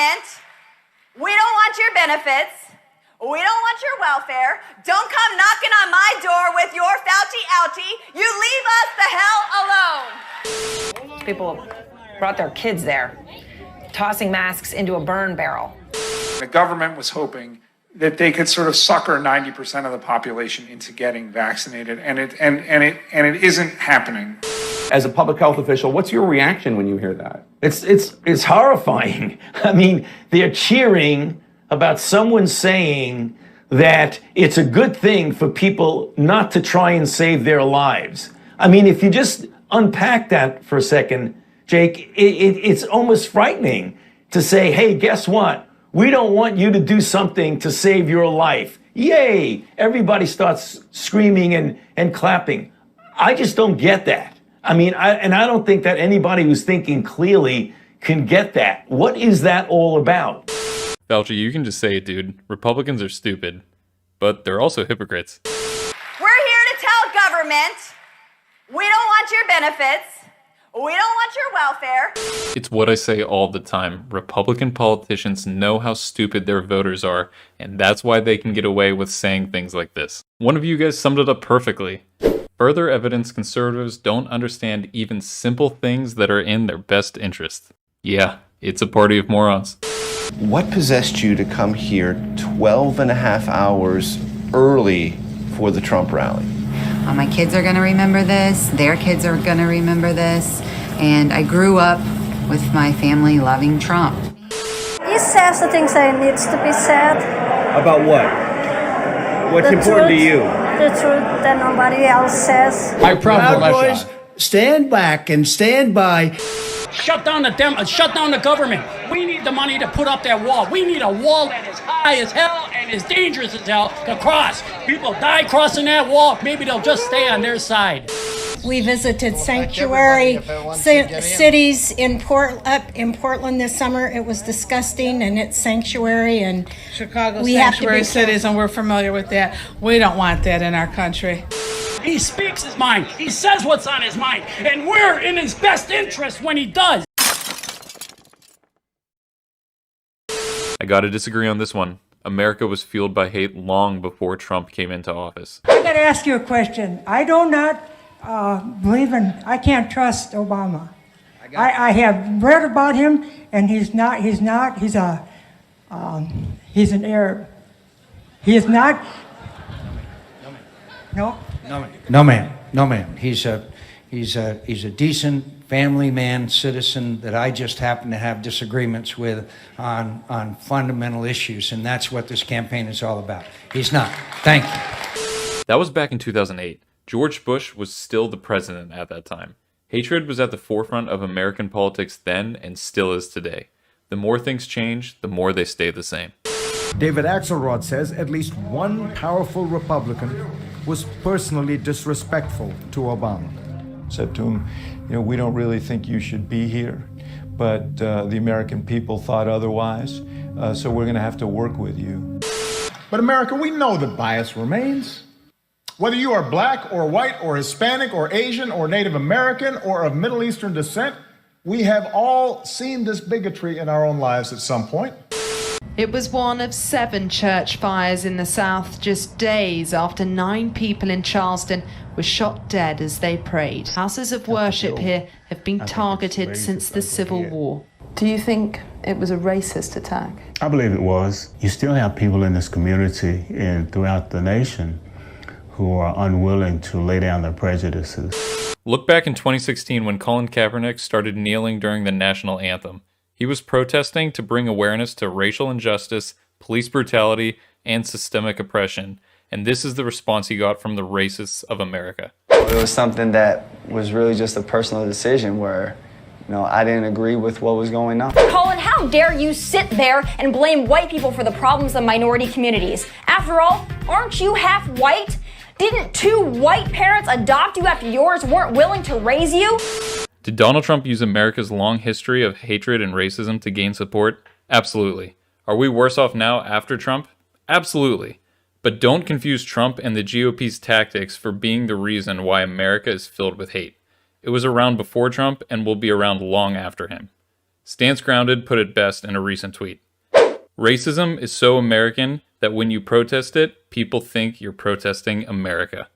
government. We don't want your benefits. We don't want your welfare. Don't come knocking on my door with your Fauci outie. You leave us the hell alone. People brought their kids there, tossing masks into a burn barrel. The government was hoping that they could sort of sucker 90% of the population into getting vaccinated, and it isn't happening. As a public health official, what's your reaction when you hear that? It's horrifying. I mean, they're cheering about someone saying that it's a good thing for people not to try and save their lives. I mean, if you just unpack that for a second, Jake, it's almost frightening to say, hey, guess what? We don't want you to do something to save your life. Yay! Everybody starts screaming and clapping. I just don't get that. I mean, I don't think that anybody who's thinking clearly can get that. What is that all about? Fauci, you can just say it, dude. Republicans are stupid, but they're also hypocrites. We're here to tell government, we don't want your benefits. We don't want your welfare. It's what I say all the time. Republican politicians know how stupid their voters are, and that's why they can get away with saying things like this. One of you guys summed it up perfectly. Further evidence conservatives don't understand even simple things that are in their best interest. Yeah, it's a party of morons. What possessed you to come here 12 and a half hours early for the Trump rally? My kids are going to remember this. Their kids are going to remember this. And I grew up with my family loving Trump. He says the things that needs to be said. About what? What's The important to truth. you? The truth that nobody else says. I promise. Stand back and stand by. Shut down the government. We need the money to put up that wall. We need a wall that is high as hell and as dangerous as hell to cross. People die crossing that wall. Maybe they'll just stay on their side. We visited sanctuary cities in Portland this summer. It was disgusting, and it's sanctuary, and Chicago we sanctuary have to be cities, and we're familiar with that. We don't want that in our country. He speaks his mind. He says what's on his mind, and we're in his best interest when he does. I gotta disagree on this one. America was fueled by hate long before Trump came into office. I gotta ask you a question. I do not I can't trust Obama. I have read about him, and he's an Arab. He is not. No? No, ma'am. He's a decent family man, citizen that I just happen to have disagreements with on fundamental issues, and that's what this campaign is all about. He's not. Thank you. That was back in 2008. George Bush was still the president at that time. Hatred was at the forefront of American politics then and still is today. The more things change, the more they stay the same. David Axelrod says at least one powerful Republican was personally disrespectful to Obama. Said to him, we don't really think you should be here, but the American people thought otherwise, so we're going to have to work with you. But America, we know that bias remains. Whether you are black or white or Hispanic or Asian or Native American or of Middle Eastern descent, we have all seen this bigotry in our own lives at some point. It was one of 7 church fires in the South just days after 9 people in Charleston were shot dead as they prayed. Houses of worship here have been targeted since the Civil War. Do you think it was a racist attack? I believe it was. You still have people in this community and throughout the nation who are unwilling to lay down their prejudices. Look back in 2016 when Colin Kaepernick started kneeling during the national anthem. He was protesting to bring awareness to racial injustice, police brutality, and systemic oppression. And this is the response he got from the racists of America. It was something that was really just a personal decision where, I didn't agree with what was going on. Colin, how dare you sit there and blame white people for the problems of minority communities? After all, aren't you half white? Didn't 2 white parents adopt you after yours weren't willing to raise you? Did Donald Trump use America's long history of hatred and racism to gain support? Absolutely. Are we worse off now after Trump? Absolutely. But don't confuse Trump and the GOP's tactics for being the reason why America is filled with hate. It was around before Trump and will be around long after him. Stance Grounded put it best in a recent tweet. Racism is so American that when you protest it, people think you're protesting America.